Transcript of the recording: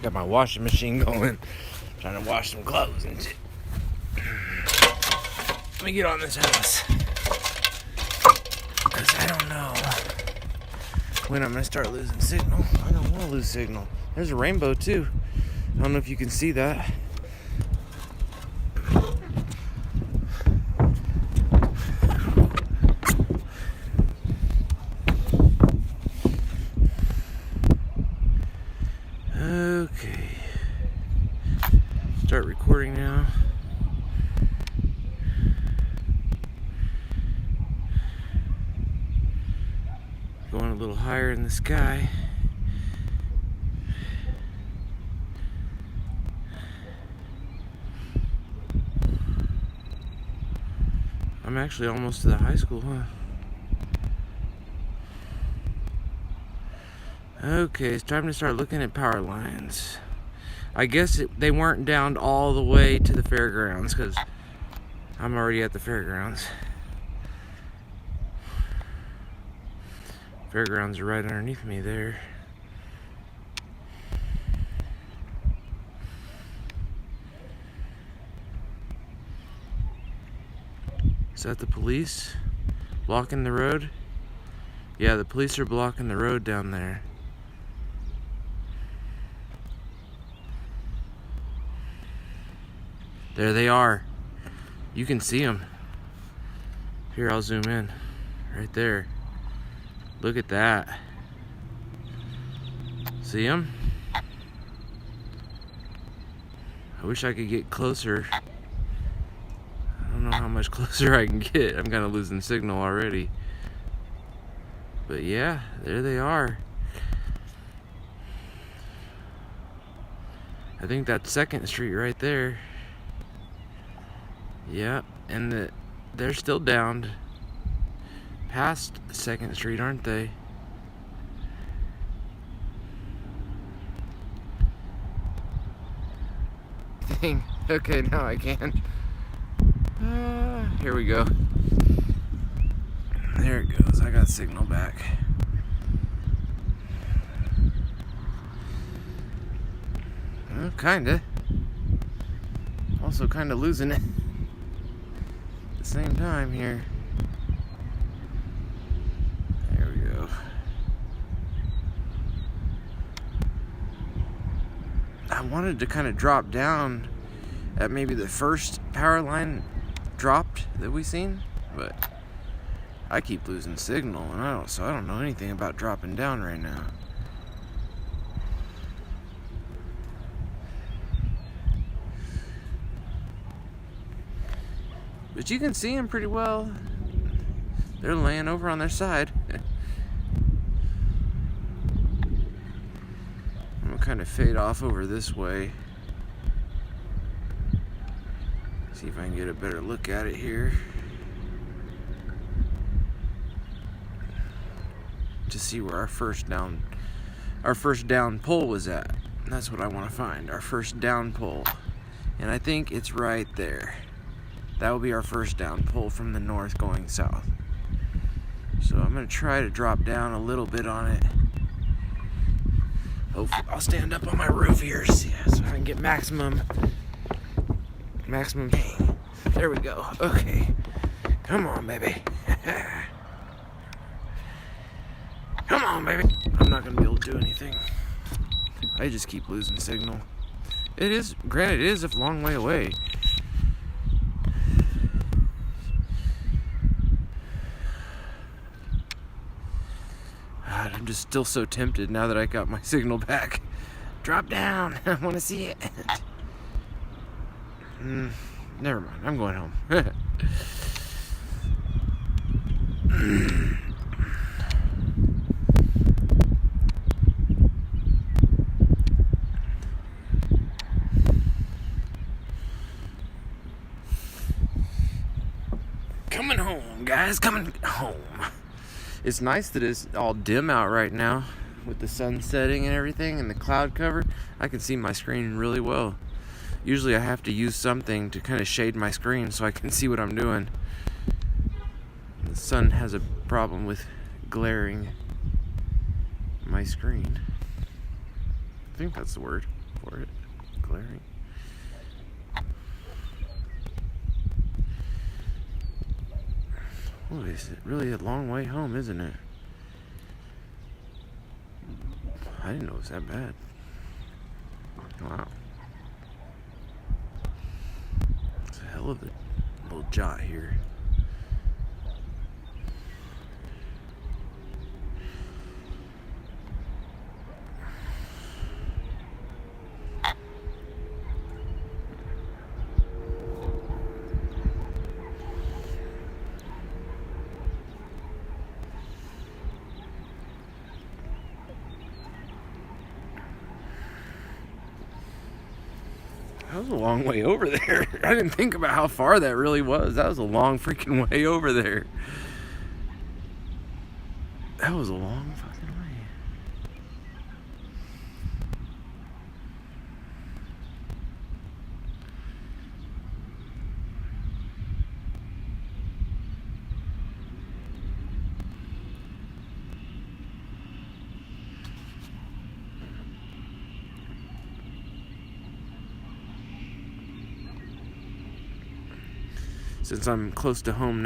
Got my washing machine going. Trying to wash some clothes and shit. Let me get on this house. Because I don't know when I'm going to start losing signal. I don't want to lose signal. There's a rainbow too. I don't know if you can see that. Okay. Start recording now. Going a little higher in the sky. I'm actually almost to the high school, huh? Okay, it's time to start looking at power lines. I guess they weren't down all the way to the fairgrounds because I'm already at the fairgrounds. Fairgrounds are right underneath me there. Is that the police blocking the road? Yeah, the police are blocking the road down there. There they are. You can see them. Here, I'll zoom in. Right there. Look at that. See them? I wish I could get closer. I don't know how much closer I can get. I'm kind of losing signal already. But yeah, there they are. I think that's 2nd Street right there. Yeah, and they're still downed past 2nd Street, aren't they? Dang. Okay, now I can. Here we go. There it goes. I got signal back. Well, kinda. Also kinda losing it. At the same time here. There we go. I wanted to kind of drop down at maybe the first power line dropped that we seen, but I keep losing signal, and I don't know anything about dropping down right now. But you can see them pretty well. They're laying over on their side. I'm gonna kind of fade off over this way. See if I can get a better look at it here. To see where our first down pole was at. That's what I want to find, our first down pole. And I think it's right there. That will be our first down pole from the north going south. So I'm going to try to drop down a little bit on it. Hopefully I'll stand up on my roof here so I can get maximum gain. There we go. Okay. Come on, baby. Come on, baby. I'm not going to be able to do anything. I just keep losing signal. Granted, it is a long way away. God, I'm just still so tempted now that I got my signal back. Drop down. I want to see it. Never mind. I'm going home. Coming home, guys. Coming home. It's nice that it's all dim out right now with the sun setting and everything and the cloud cover. I can see my screen really well. Usually I have to use something to kind of shade my screen so I can see what I'm doing. The sun has a problem with glaring my screen. I think that's the word. for it. Glaring. Oh, is it really a long way home, isn't it? I didn't know it was that bad. Wow. It's a hell of a little jot here. That was a long way over there. I didn't think about how far that really was. That was a long freaking way over there. That was a long fucking way. Since I'm close to home now,